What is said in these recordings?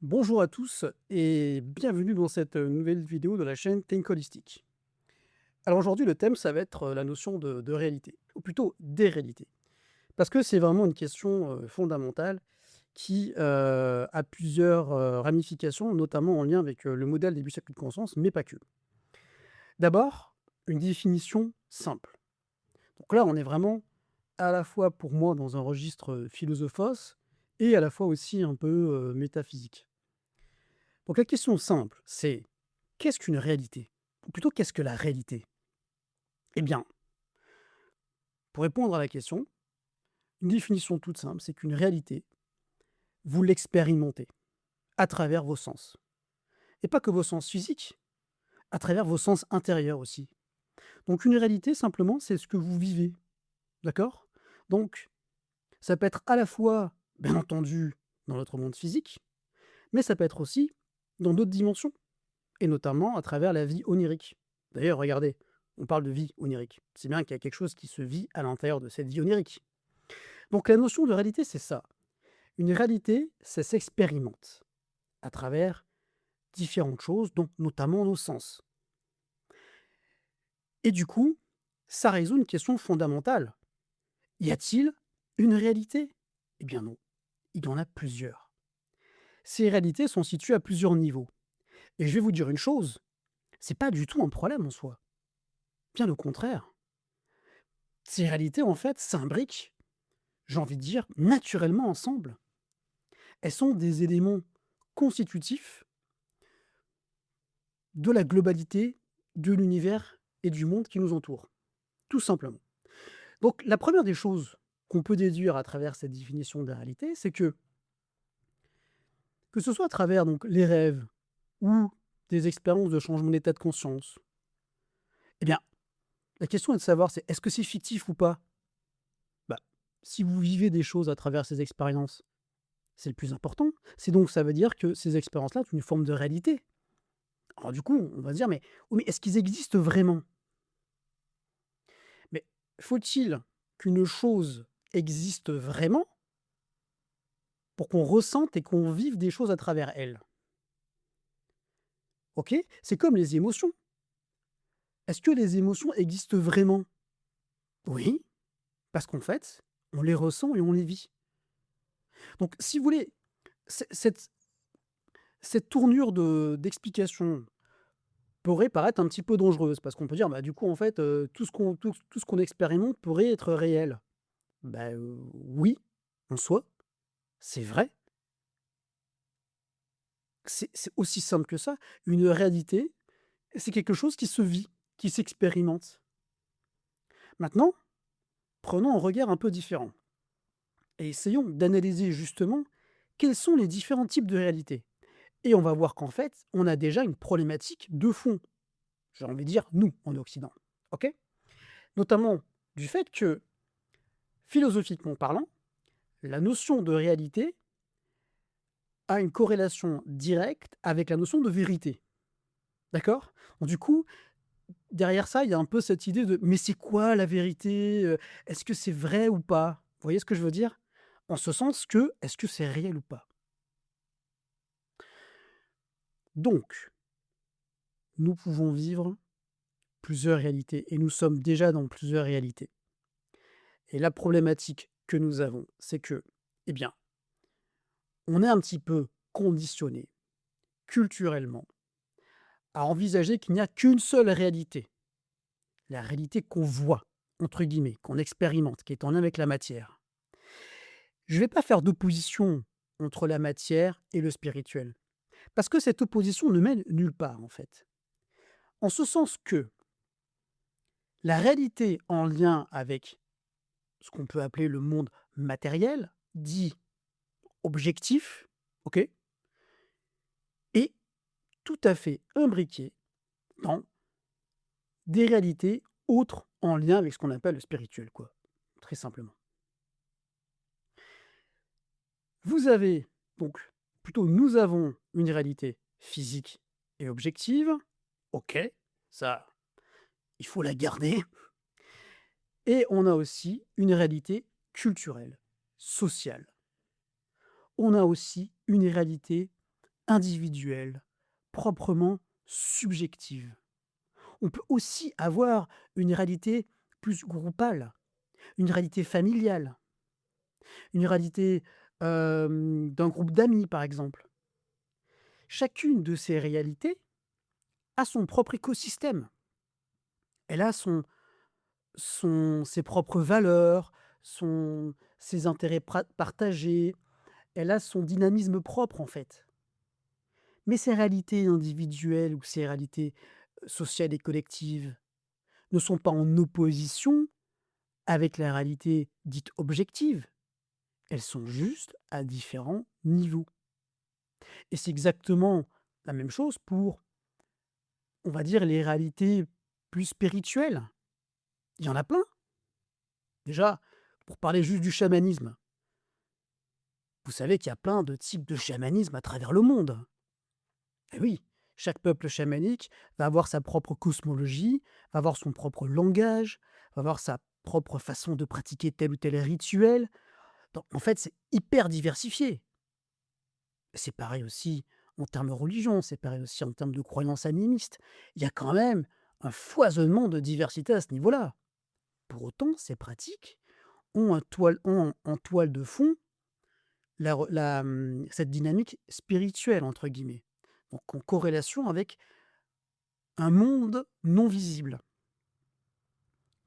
Bonjour à tous et bienvenue dans cette nouvelle vidéo de la chaîne Think Holistic. Alors aujourd'hui, le thème, ça va être la notion de réalité, ou plutôt des réalités. Parce que c'est vraiment une question fondamentale qui a plusieurs ramifications, notamment en lien avec le modèle des bus à cul de conscience, mais pas que. D'abord, une définition simple. Donc là, on est vraiment à la fois pour moi dans un registre philosophos et à la fois aussi un peu métaphysique. Donc la question simple, c'est qu'est-ce qu'une réalité? Ou plutôt qu'est-ce que la réalité? Eh bien, pour répondre à la question, une définition toute simple, c'est qu'une réalité, vous l'expérimentez à travers vos sens. Et pas que vos sens physiques, à travers vos sens intérieurs aussi. Donc une réalité, simplement, c'est ce que vous vivez. D'accord? Donc, ça peut être à la fois, bien entendu, dans notre monde physique, mais ça peut être aussi dans d'autres dimensions. Et notamment à travers la vie onirique. D'ailleurs, regardez, on parle de vie onirique. C'est bien qu'il y a quelque chose qui se vit à l'intérieur de cette vie onirique. Donc la notion de réalité, c'est ça. Une réalité, ça s'expérimente à travers différentes choses, donc notamment nos sens. Et du coup, ça résout une question fondamentale. Y a-t-il une réalité? Eh bien non, il y en a plusieurs. Ces réalités sont situées à plusieurs niveaux. Et je vais vous dire une chose, c'est pas du tout un problème en soi. Bien au contraire. Ces réalités, en fait, s'imbriquent, j'ai envie de dire, naturellement ensemble. Elles sont des éléments constitutifs de la globalité de l'univers et du monde qui nous entoure, tout simplement. Donc la première des choses qu'on peut déduire à travers cette définition de la réalité, c'est que ce soit à travers donc les rêves ou des expériences de changement d'état de conscience, eh bien, la question est de savoir c'est est-ce que c'est fictif ou pas? Bah, si vous vivez des choses à travers ces expériences, c'est le plus important. C'est donc ça veut dire que ces expériences-là ont une forme de réalité. Alors du coup, on va se dire: «Mais oui, mais est-ce qu'ils existent vraiment?» Mais faut-il qu'une chose existe vraiment pour qu'on ressente et qu'on vive des choses à travers elle? OK? C'est comme les émotions. Est-ce que les émotions existent vraiment? Oui, parce qu'en fait, on les ressent et on les vit. Donc si vous voulez, cette tournure d'explication pourrait paraître un petit peu dangereuse parce qu'on peut dire: «Bah, du coup, en fait, tout ce qu'on expérimente pourrait être réel». Bah, oui, en soi, c'est vrai. C'est aussi simple que ça. Une réalité, c'est quelque chose qui se vit, qui s'expérimente. Maintenant, prenons un regard un peu différent et essayons d'analyser justement quels sont les différents types de réalités. Et on va voir qu'en fait, on a déjà une problématique de fond. J'ai envie de dire nous, en Occident. OK? Notamment du fait que, philosophiquement parlant, la notion de réalité a une corrélation directe avec la notion de vérité. D'accord? Donc du coup, derrière ça, il y a un peu cette idée de: «Mais c'est quoi la vérité? Est-ce que c'est vrai ou pas?» Vous voyez ce que je veux dire? En ce sens que, est-ce que c'est réel ou pas? Donc, nous pouvons vivre plusieurs réalités et nous sommes déjà dans plusieurs réalités. Et la problématique que nous avons, c'est que, eh bien, on est un petit peu conditionné culturellement à envisager qu'il n'y a qu'une seule réalité. La réalité qu'on voit, entre guillemets, qu'on expérimente, qui est en lien avec la matière. Je ne vais pas faire d'opposition entre la matière et le spirituel, parce que cette opposition ne mène nulle part, en fait. En ce sens que la réalité en lien avec ce qu'on peut appeler le monde matériel, dit objectif, ok, est tout à fait imbriquée dans des réalités autres en lien avec ce qu'on appelle le spirituel, quoi, très simplement. Vous avez donc plutôt nous avons une réalité physique et objective. OK, ça, il faut la garder et on a aussi une réalité culturelle, sociale. On a aussi une réalité individuelle, proprement subjective. On peut aussi avoir une réalité plus groupale, une réalité familiale, une réalité, d'un groupe d'amis, par exemple. Chacune de ces réalités a son propre écosystème. Elle a ses propres valeurs, ses intérêts partagés, elle a son dynamisme propre, en fait. Mais ces réalités individuelles ou ces réalités, sociales et collectives ne sont pas en opposition avec la réalité dite objective. Elles sont juste à différents niveaux. Et c'est exactement la même chose pour, on va dire, les réalités plus spirituelles. Il y en a plein. Déjà, pour parler juste du chamanisme, vous savez qu'il y a plein de types de chamanisme à travers le monde. Et oui, chaque peuple chamanique va avoir sa propre cosmologie, va avoir son propre langage, va avoir sa propre façon de pratiquer tel ou tel rituel. Donc, en fait, c'est hyper diversifié. C'est pareil aussi en termes de religion, c'est pareil aussi en termes de croyances animistes. Il y a quand même un foisonnement de diversité à ce niveau-là. Pour autant, ces pratiques ont en toile de fond cette dynamique «spirituelle» entre guillemets, donc en corrélation avec un monde non visible.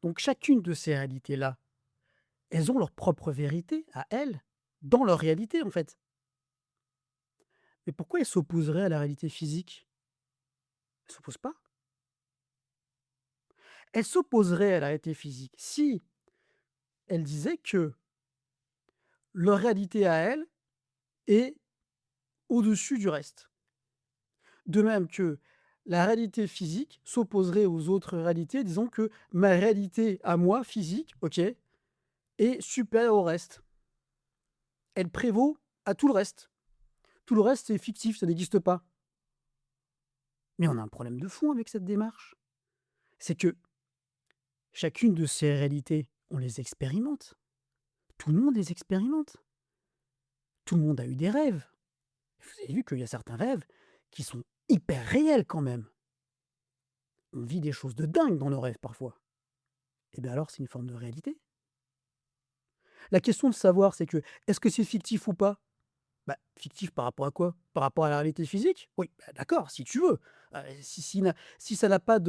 Donc chacune de ces réalités-là, elles ont leur propre vérité à elles, dans leur réalité en fait. Mais pourquoi elles s'opposeraient à la réalité physique? Elles s'opposent pas. Elles s'opposeraient à la réalité physique si elles disaient que leur réalité à elles est au-dessus du reste. De même que la réalité physique s'opposerait aux autres réalités, disons que ma réalité à moi, physique, OK, est supérieure au reste. Elle prévaut à tout le reste. Tout le reste, c'est fictif, ça n'existe pas. Mais on a un problème de fond avec cette démarche. C'est que chacune de ces réalités, on les expérimente. Tout le monde les expérimente. Tout le monde a eu des rêves. Vous avez vu qu'il y a certains rêves qui sont hyper réels quand même. On vit des choses de dingue dans nos rêves parfois. Et bien alors, c'est une forme de réalité. La question de savoir, c'est que, est-ce que c'est fictif ou pas? Bah, fictif par rapport à quoi? Par rapport à la réalité physique? Oui, bah, d'accord, si tu veux. Si ça n'a pas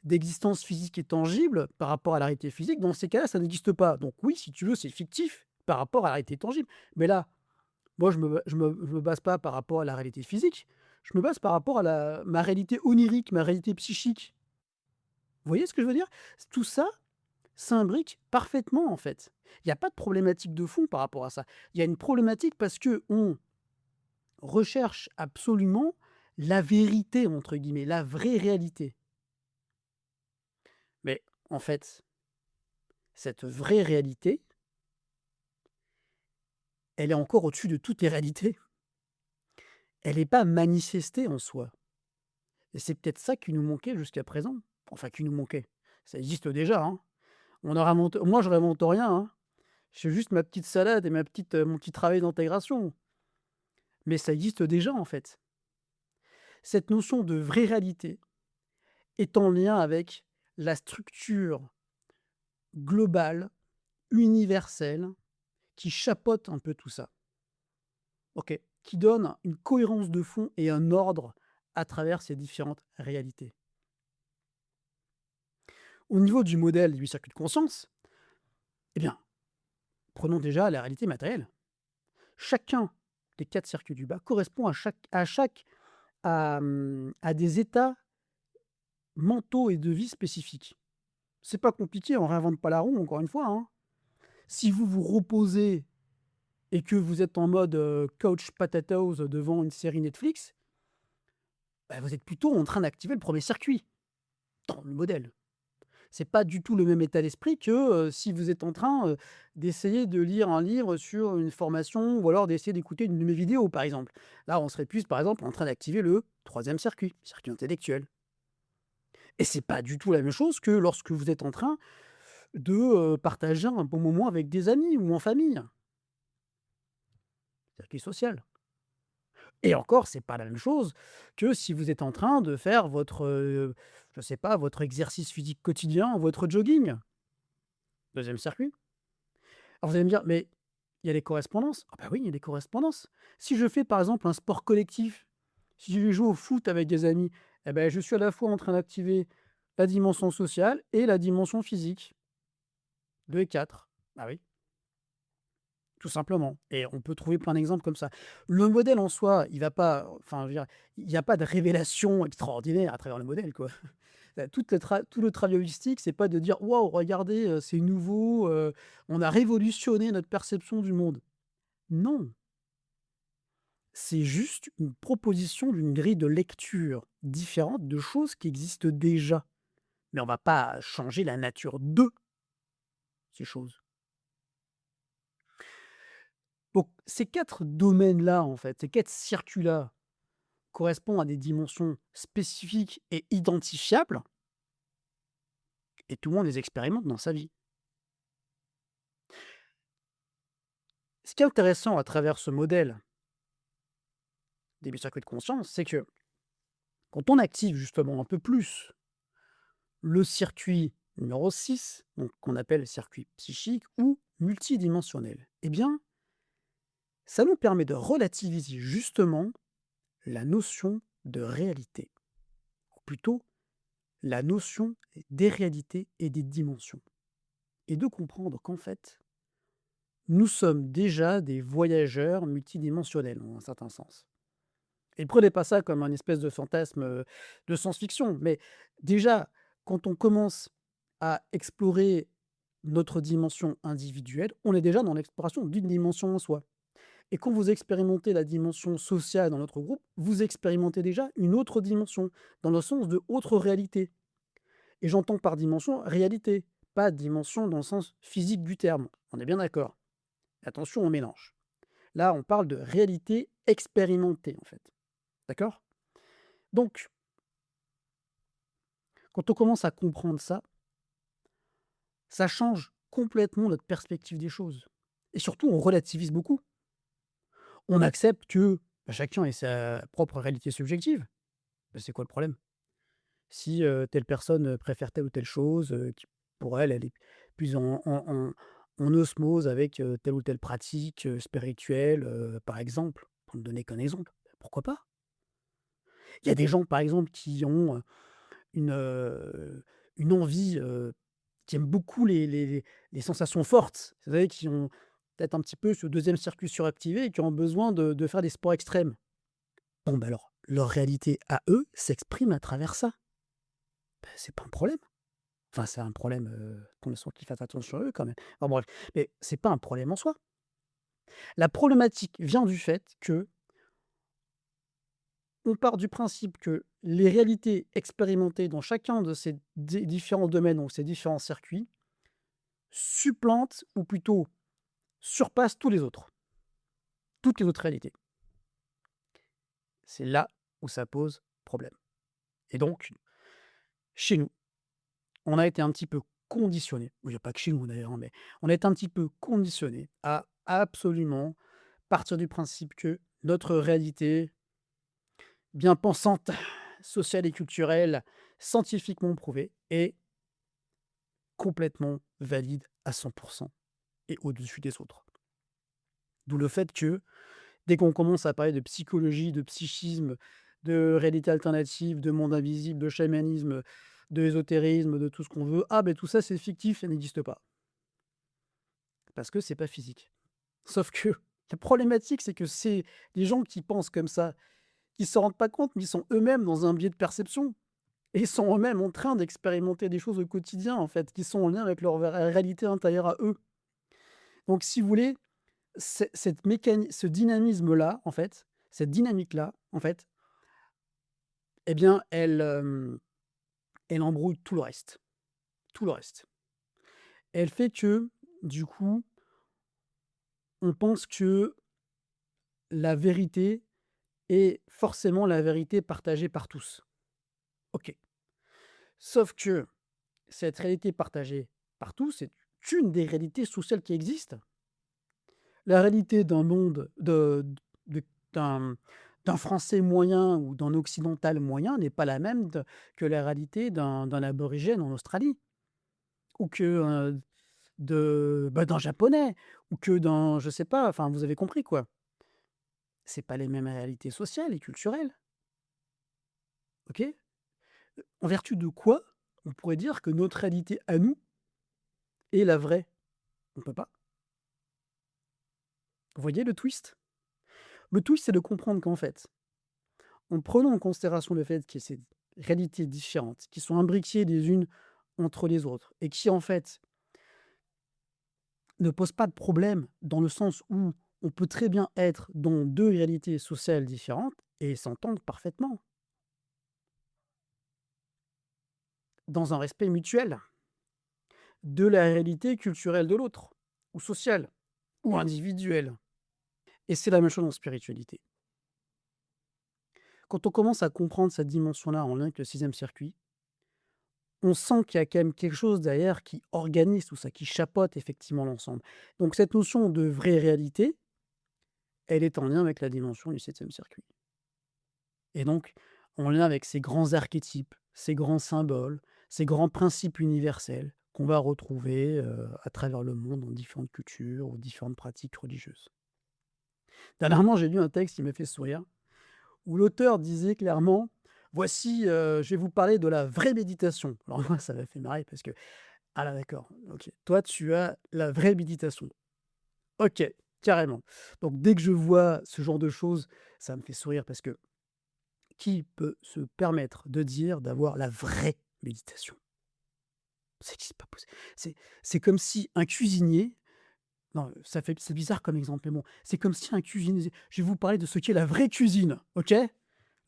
d'existence physique et tangible par rapport à la réalité physique, dans ces cas-là, ça n'existe pas. Donc oui, si tu veux, c'est fictif par rapport à la réalité tangible. Mais là, moi, je me base pas par rapport à la réalité physique, je me base par rapport à ma réalité onirique, ma réalité psychique. Vous voyez ce que je veux dire? Tout ça s'imbrique parfaitement, en fait. Il y a pas de problématique de fond par rapport à ça. Il y a une problématique parce qu'on recherche absolument «la vérité» entre guillemets, la vraie réalité. Mais en fait, cette vraie réalité, elle est encore au-dessus de toutes les réalités. Elle n'est pas manifestée en soi. Et c'est peut-être ça qui nous manquait jusqu'à présent. Enfin, qui nous manquait. Ça existe déjà, hein. Moi, je réinvente rien, hein. Je fais juste ma petite salade et mon petit travail d'intégration. Mais ça existe déjà, en fait. Cette notion de vraie réalité est en lien avec la structure globale, universelle, qui chapeaute un peu tout ça. OK? Qui donne une cohérence de fond et un ordre à travers ces différentes réalités. Au niveau du modèle du circuit de conscience, eh bien, prenons déjà la réalité matérielle. Chacun des 4 circuits du bas correspond à des états mentaux et de vie spécifiques. C'est pas compliqué, on réinvente pas la roue encore une fois, hein. Si vous vous reposez et que vous êtes en mode, couch potatoes devant une série Netflix, bah, vous êtes plutôt en train d'activer le premier circuit, dans le modèle. C'est pas du tout le même état d'esprit que, si vous êtes en train, d'essayer de lire un livre sur une formation ou alors d'essayer d'écouter une de mes vidéos, par exemple. Là, on serait plus, par exemple, en train d'activer le troisième circuit, circuit intellectuel. Et c'est pas du tout la même chose que lorsque vous êtes en train de, partager un bon moment avec des amis ou en famille. Circuit social. Et encore, c'est pas la même chose que si vous êtes en train de faire je sais pas, votre exercice physique quotidien, votre jogging. Deuxième circuit. Alors vous allez me dire: «Mais il y a des correspondances». Ah bah oui, il y a des correspondances. Si je fais par exemple un sport collectif, si je vais jouer au foot avec des amis, eh beh, je suis à la fois en train d'activer la dimension sociale et la dimension physique. 2 et 4. Ah oui, tout simplement, et on peut trouver plein d'exemples comme ça. Le modèle en soi, il va pas enfin, je veux dire, il y a pas de révélation extraordinaire à travers le modèle, quoi. Tout le travail holistique, c'est pas de dire: «Waouh, regardez, c'est nouveau, on a révolutionné notre perception du monde». Non, c'est juste une proposition d'une grille de lecture différente de choses qui existent déjà. Mais on va pas changer la nature de ces choses. Donc ces 4 domaines-là, en fait, ces 4 circuits-là correspondent à des dimensions spécifiques et identifiables, et tout le monde les expérimente dans sa vie. Ce qui est intéressant à travers ce modèle des 8 circuits de conscience, c'est que quand on active justement un peu plus le circuit numéro 6, donc qu'on appelle circuit psychique ou multidimensionnel, eh bien, ça nous permet de relativiser justement la notion de réalité, ou plutôt la notion des réalités et des dimensions, et de comprendre qu'en fait, nous sommes déjà des voyageurs multidimensionnels, en un certain sens. Et prenez pas ça comme un espèce de fantasme, de science-fiction, mais déjà, quand on commence à explorer notre dimension individuelle, on est déjà dans l'exploration d'une dimension en soi. Et quand vous expérimentez la dimension sociale dans notre groupe, vous expérimentez déjà une autre dimension, dans le sens de autre réalité. Et j'entends par dimension, réalité, pas dimension dans le sens physique du terme. On est bien d'accord? Attention, on mélange. Là, on parle de réalité expérimentée, en fait. D'accord? Donc, quand on commence à comprendre ça, ça change complètement notre perspective des choses. Et surtout, on relativise beaucoup. On accepte que bah, chacun ait sa propre réalité subjective. Bah, c'est quoi le problème? Si telle personne préfère telle ou telle chose, qui pour elle, elle est plus en osmose avec telle ou telle pratique spirituelle, par exemple, pour ne donner qu'un exemple, pourquoi pas? Il y a des gens, par exemple, qui ont une, heu, une envie, qui aiment beaucoup les sensations fortes. Vous savez, qui ont peut-être un petit peu ce deuxième circuit suractivé et qui ont besoin de faire des sports extrêmes. Bon, bah, alors, leur réalité à eux s'exprime à travers ça. Bah, c'est pas un problème. Enfin, c'est un problème, qu'on sent qu'ils fassent attention à eux quand même. Enfin bref, mais c'est pas un problème en soi. La problématique vient du fait que on part du principe que les réalités expérimentées dans chacun de ces différents domaines, donc ces différents circuits, supplantent ou plutôt surpassent tous les autres, toutes les autres réalités. C'est là où ça pose problème. Et donc, chez nous, on a été un petit peu conditionnés, il n'y a pas que chez nous d'ailleurs, hein, mais on a été un petit peu conditionnés à absolument partir du principe que notre réalité bien pensante, sociale et culturelle, scientifiquement prouvée, est complètement valide à 100 et au-dessus des autres. D'où le fait que, dès qu'on commence à parler de psychologie, de psychisme, de réalité alternative, de monde invisible, de chamanisme, de ésotérisme, de tout ce qu'on veut, ah ben tout ça c'est fictif, ça n'existe pas. Parce que c'est pas physique. Sauf que la problématique, c'est que c'est les gens qui pensent comme ça, qui s'en rendent pas compte, mais ils sont eux-mêmes dans un biais de perception. Et ils sont eux-mêmes en train d'expérimenter des choses au quotidien, en fait, qui sont en lien avec leur réalité intérieure à eux. Donc si vous voulez, ce dynamisme-là, en fait, cette dynamique-là, en fait, eh bien, elle embrouille tout le reste, tout le reste. Elle fait que, du coup, on pense que la vérité est forcément la vérité partagée par tous. OK. Sauf que cette réalité partagée par tous, c'est une des réalités sociales qui existent. La réalité d'un monde de d'un d'un Français moyen ou d'un occidental moyen n'est pas la même que la réalité d'un aborigène en Australie ou que d'un japonais ou que d'un, je sais pas, enfin vous avez compris quoi. C'est pas les mêmes réalités sociales et culturelles, ok. En vertu de quoi on pourrait dire que notre réalité à nous est la vraie? On peut pas. Vous voyez le twist? Le twist, c'est de comprendre qu'en fait, en prenant en considération le fait qu'il y ait ces réalités différentes, qui sont imbriquées les unes entre les autres et qui, en fait, ne posent pas de problème dans le sens où on peut très bien être dans 2 réalités sociales différentes et s'entendre parfaitement, dans un respect mutuel de la réalité culturelle de l'autre, ou sociale, ou individuelle. Et c'est la même chose en spiritualité. Quand on commence à comprendre cette dimension-là en lien avec le 6e circuit, on sent qu'il y a quand même quelque chose derrière qui organise tout ça, qui chapeaute effectivement l'ensemble. Donc cette notion de vraie réalité, elle est en lien avec la dimension du 7e circuit. Et donc, en lien avec ces grands archétypes, ces grands symboles, ces grands principes universels qu'on va retrouver à travers le monde dans différentes cultures ou différentes pratiques religieuses. Dernièrement, j'ai lu un texte qui m'a fait sourire, où l'auteur disait clairement: «Voici, je vais vous parler de la vraie méditation». Alors moi, ça m'a fait marrer parce que, ah là d'accord, OK. Toi, tu as la vraie méditation. OK, carrément. Donc dès que je vois ce genre de choses, ça me fait sourire parce que qui peut se permettre de dire d'avoir la vraie méditation? C'est pas possible. C'est comme si un cuisinier, non, c'est bizarre comme exemple, mais bon, c'est comme si un cuisinier, je vais vous parler de ce qu'est la vraie cuisine, OK?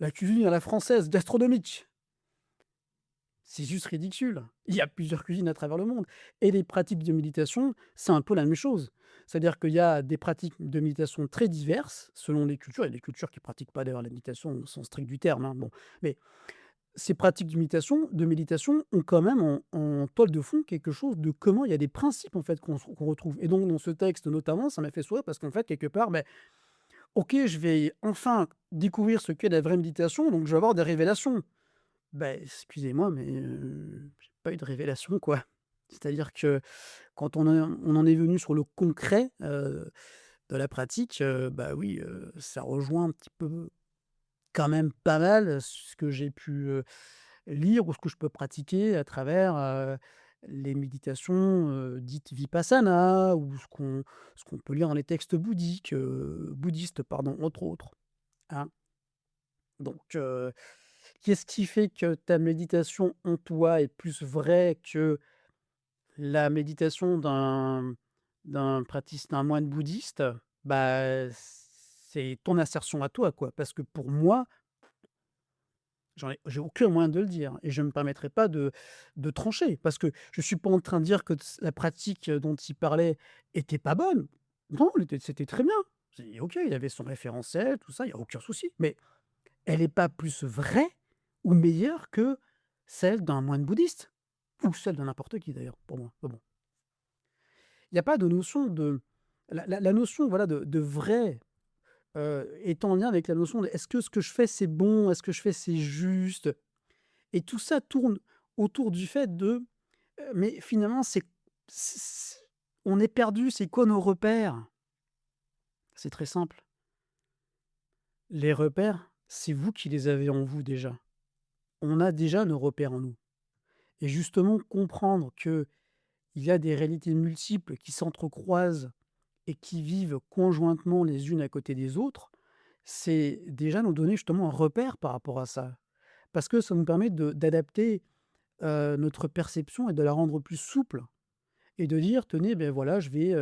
La cuisine à la française, gastronomique. C'est juste ridicule. Il y a plusieurs cuisines à travers le monde et les pratiques de méditation, c'est un peu la même chose. C'est-à-dire qu'il y a des pratiques de méditation très diverses selon les cultures. Il y a des cultures qui pratiquent pas d'ailleurs la méditation au sens strict du terme, hein, bon. Mais ces pratiques de méditation ont quand même en toile de fond quelque chose de commun. Il y a des principes en fait qu'on retrouve et donc dans ce texte notamment, ça m'a fait sourire parce qu'en fait quelque part, beh, OK, je vais enfin découvrir ce qu'est la vraie méditation, donc je vais avoir des révélations. Bah, excusez-moi, mais j'ai pas eu de révélation, quoi. C'est-à-dire que quand on en est venu sur le concret, de la pratique, bah, oui, ça rejoint un petit peu quand même pas mal ce que j'ai pu, lire ou ce que je peux pratiquer à travers, les méditations, dites vipassana ou ce qu'on peut lire dans les textes bouddhistes, pardon, entre autres, hein. Donc qu'est-ce qui fait que ta méditation en toi est plus vraie que la méditation d'un moine bouddhiste? Bah, c'est ton assertion à toi, quoi. Parce que pour moi, j'ai aucun moyen de le dire et je ne me permettrai pas de trancher. Parce que je suis pas en train de dire que la pratique dont il parlait était pas bonne. Non, c'était très bien. C'est OK, il avait son référentiel, tout ça, il y a aucun souci. Mais elle est pas plus vraie ou meilleure que celle d'un moine bouddhiste ou celle de n'importe qui d'ailleurs, pour moi. Mais bon, il y a pas de notion de la notion, voilà, de vrai, est en lien avec la notion de: «Est-ce que ce que je fais, c'est bon? Est-ce que je fais, c'est juste?» Et tout ça tourne autour du fait de, mais finalement, c on est perdu, c'est quoi nos repères? C'est très simple. Les repères, c'est vous qui les avez en vous déjà. On a déjà nos repères en nous et justement comprendre qu'il y a des réalités multiples qui s'entrecroisent et qui vivent conjointement les unes à côté des autres, c'est déjà nous donner justement un repère par rapport à ça. Parce que ça nous permet d'adapter, notre perception et de la rendre plus souple et de dire: «Tenez, ben voilà, je vais,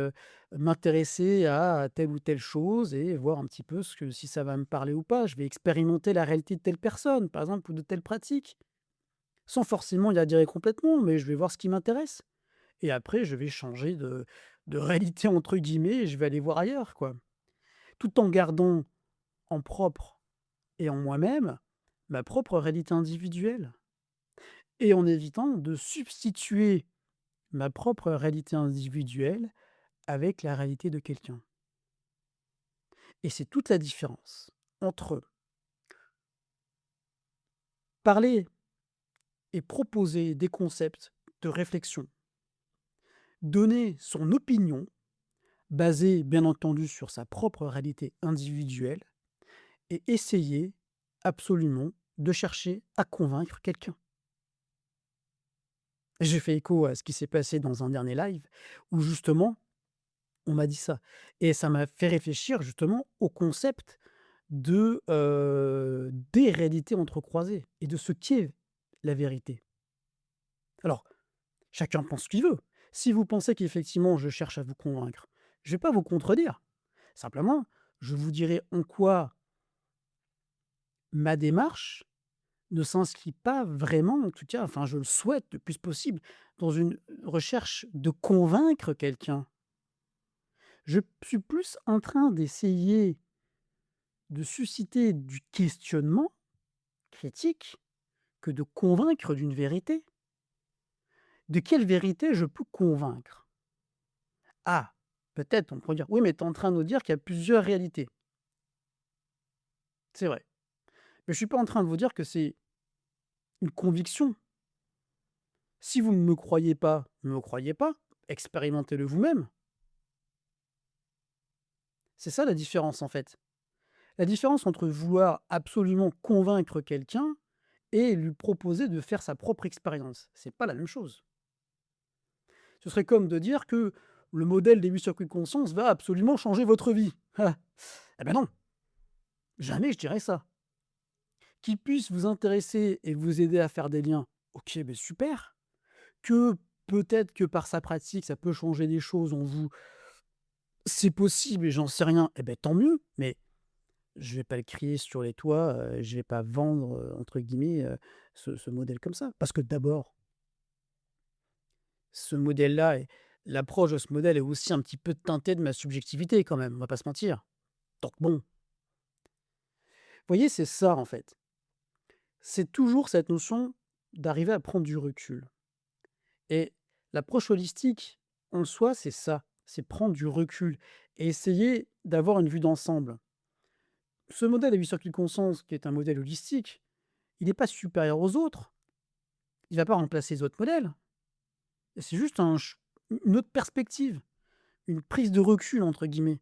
m'intéresser à telle ou telle chose et voir un petit peu si ça va me parler ou pas. Je vais expérimenter la réalité de telle personne, par exemple, ou de telle pratique». Sans forcément y adhérer complètement, mais je vais voir ce qui m'intéresse et après je vais changer de «réalité» entre guillemets et je vais aller voir ailleurs, quoi. Tout en gardant en propre et en moi-même, ma propre réalité individuelle et en évitant de substituer ma propre réalité individuelle avec la réalité de quelqu'un et c'est toute la différence entre Parler et proposer des concepts de réflexion, donner son opinion, basée bien entendu sur sa propre réalité individuelle, et essayer absolument de chercher à convaincre quelqu'un. J'ai fait écho à ce qui s'est passé dans un dernier live où justement on m'a dit ça et ça m'a fait réfléchir justement au concept des réalités entrecroisées et de ce qu'est la vérité. Alors, chacun pense ce qu'il veut. Si vous pensez qu'effectivement je cherche à vous convaincre, je ne vais pas vous contredire. Simplement, je vous dirai en quoi ma démarche ne s'inscrit pas vraiment, en tout cas, enfin je le souhaite le plus possible, dans une recherche de convaincre quelqu'un. Je suis plus en train d'essayer de susciter du questionnement critique que de convaincre d'une vérité. De quelle vérité je peux convaincre? Ah, peut-être on pourrait dire: «Oui, mais tu es en train de nous dire qu'il y a plusieurs réalités». C'est vrai, mais je suis pas en train de vous dire que c'est une conviction. Si vous ne me croyez pas, ne me croyez pas, expérimentez-le vous-même. C'est ça la différence, en fait. La différence entre vouloir absolument convaincre quelqu'un et lui proposer de faire sa propre expérience, c'est pas la même chose. Ce serait comme de dire que le modèle des 8 circuits de conscience va absolument changer votre vie. Ah! Eh ben non, jamais je dirais ça. Qu'il puisse vous intéresser et vous aider à faire des liens, OK, beh, super. Que peut-être que par sa pratique, ça peut changer des choses en vous, c'est possible et j'en sais rien, eh beh, tant mieux, mais je vais pas le crier sur les toits, je vais pas «vendre», entre guillemets, ce modèle comme ça. Parce que d'abord, ce modèle-là et l'approche de ce modèle est aussi un petit peu teintée de ma subjectivité quand même, on va pas se mentir. Donc bon, vous voyez, c'est ça en fait. C'est toujours cette notion d'arriver à prendre du recul et l'approche holistique, en soi, c'est ça, c'est prendre du recul et essayer d'avoir une vue d'ensemble. Ce modèle à 8 circuits de conscience, qui est un modèle holistique, il n'est pas supérieur aux autres, il va pas remplacer les autres modèles. C'est juste une autre perspective, une «prise de recul» entre guillemets.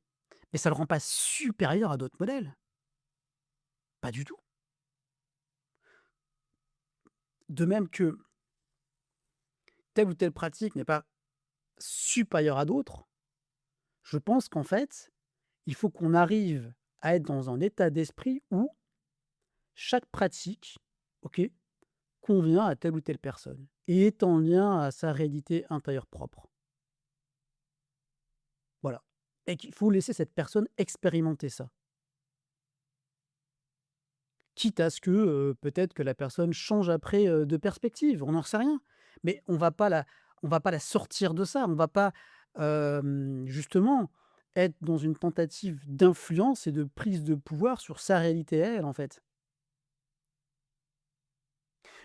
Mais ça ne le rend pas supérieur à d'autres modèles, pas du tout. De même que telle ou telle pratique n'est pas supérieure à d'autres, je pense qu'en fait, il faut qu'on arrive à être dans un état d'esprit où chaque pratique, OK, convient à telle ou telle personne et est en lien à sa réalité intérieure propre. Voilà, et qu'il faut laisser cette personne expérimenter ça. Quitte à ce que, peut-être que la personne change après, de perspective, on n'en sait rien. Mais on va pas la sortir de ça, on va pas, justement être dans une tentative d'influence et de prise de pouvoir sur sa réalité à elle, en fait.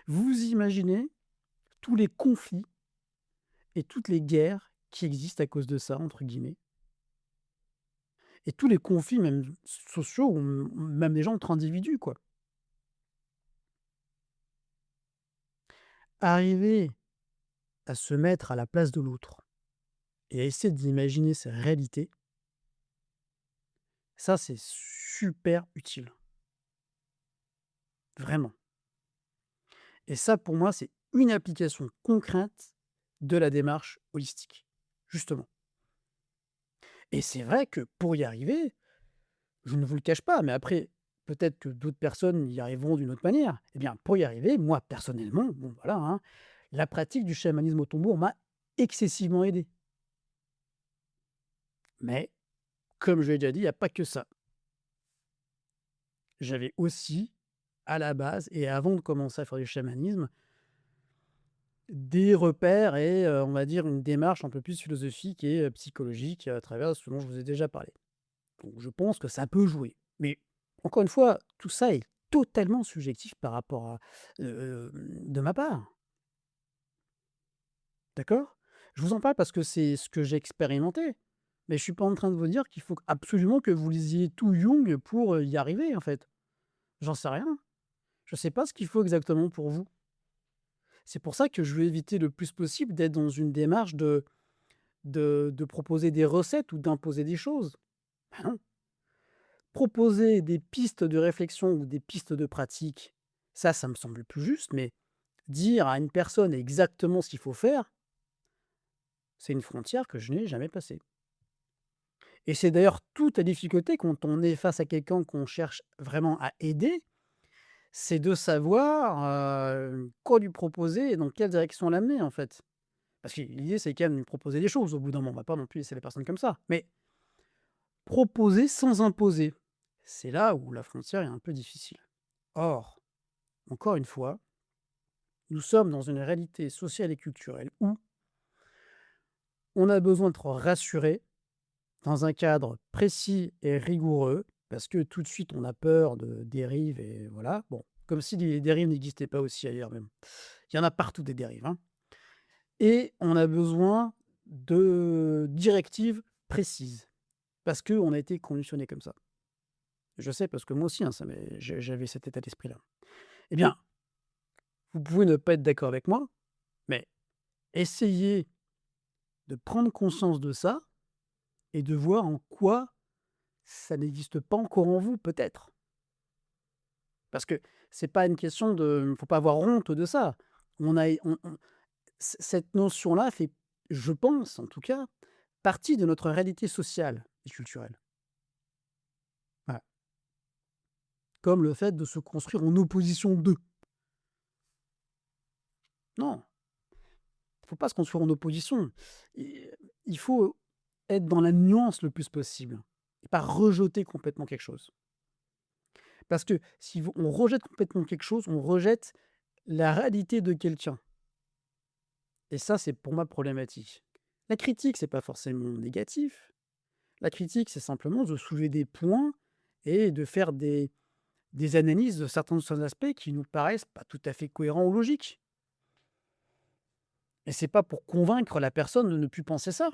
Vous imaginez tous les conflits et toutes les guerres qui existent à cause de ça, entre guillemets, et tous les conflits même sociaux ou même des gens entre individus, quoi. Arriver à se mettre à la place de l'autre et à essayer d'imaginer sa réalité, ça, c'est super utile, vraiment. Et ça, pour moi, c'est une application concrète de la démarche holistique, justement. Et c'est vrai que pour y arriver, je ne vous le cache pas, mais après, peut-être que d'autres personnes y arriveront d'une autre manière. Eh bien, pour y arriver, moi, personnellement, bon, voilà, hein, la pratique du chamanisme au tombeau m'a excessivement aidé. Mais, comme je l'ai déjà dit, il n'y a pas que ça. J'avais aussi, à la base et avant de commencer à faire du chamanisme, des repères et on va dire une démarche un peu plus philosophique et psychologique à travers ce dont je vous ai déjà parlé. Donc je pense que ça peut jouer. Mais encore une fois, tout ça est totalement subjectif par rapport à, de ma part, d'accord? Je vous en parle parce que c'est ce que j'ai expérimenté, mais je suis pas en train de vous dire qu'il faut absolument que vous lisiez tout Jung pour, y arriver, en fait. J'en sais rien. Je ne sais pas ce qu'il faut exactement pour vous. C'est pour ça que je veux éviter le plus possible d'être dans une démarche de proposer des recettes ou d'imposer des choses. Bah non. Proposer des pistes de réflexion ou des pistes de pratique, ça me semble plus juste, mais dire à une personne exactement ce qu'il faut faire, c'est une frontière que je n'ai jamais passée. Et c'est d'ailleurs toute la difficulté quand on est face à quelqu'un qu'on cherche vraiment à aider, c'est de savoir, quoi lui proposer et dans quelle direction l'amener, en fait. Parce que l'idée, c'est quand même de lui proposer des choses au bout d'un moment, on va pas non plus laisser les personnes comme ça. Mais proposer sans imposer, c'est là où la frontière est un peu difficile. Or, encore une fois, nous sommes dans une réalité sociale et culturelle où on a besoin d'être rassuré dans un cadre précis et rigoureux, parce que tout de suite on a peur de dérives et voilà. Bon, comme si les dérives n'existaient pas aussi ailleurs même. Il y en a partout des dérives, hein. Et on a besoin de directives précises, parce qu'on a été conditionné comme ça. Je sais parce que moi aussi, hein, j'avais cet état d'esprit-là. Eh bien, vous pouvez ne pas être d'accord avec moi, mais essayez de prendre conscience de ça et de voir en quoi ça n'existe pas encore en vous, peut-être. Parce que c'est pas une question de faut pas avoir honte de ça. On a on c cette notion-là fait, je pense en tout cas, partie de notre réalité sociale et culturelle. Voilà. Comme le fait de se construire en opposition d'eux. Non, il faut pas se construire en opposition. I il faut être dans la nuance le plus possible et pas rejeter complètement quelque chose. Parce que si v on rejette complètement quelque chose, on rejette la réalité de quelqu'un et ça, c'est pour moi problématique. La critique, c'est pas forcément négatif. La critique, c'est simplement de soulever des points et de faire des analyses de certains aspects qui nous paraissent pas tout à fait cohérents ou logiques. Et c'est pas pour convaincre la personne de ne plus penser ça.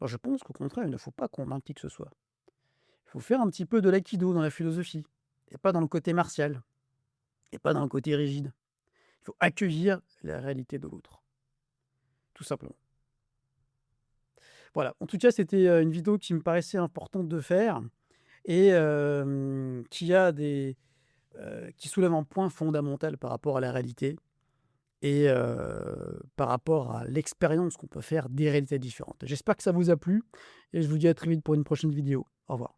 Moi, je pense qu'au contraire, il ne faut pas convaincre qui que ce soit. Il faut faire un petit peu de l'aïkido dans la philosophie et pas dans le côté martial et pas dans le côté rigide. Il faut accueillir la réalité de l'autre, tout simplement. Voilà, en tout cas, c'était, une vidéo qui me paraissait importante de faire et qui soulève un point fondamental par rapport à la réalité et par rapport à l'expérience qu'on peut faire des réalités différentes. J'espère que ça vous a plu et je vous dis à très vite pour une prochaine vidéo. Au revoir.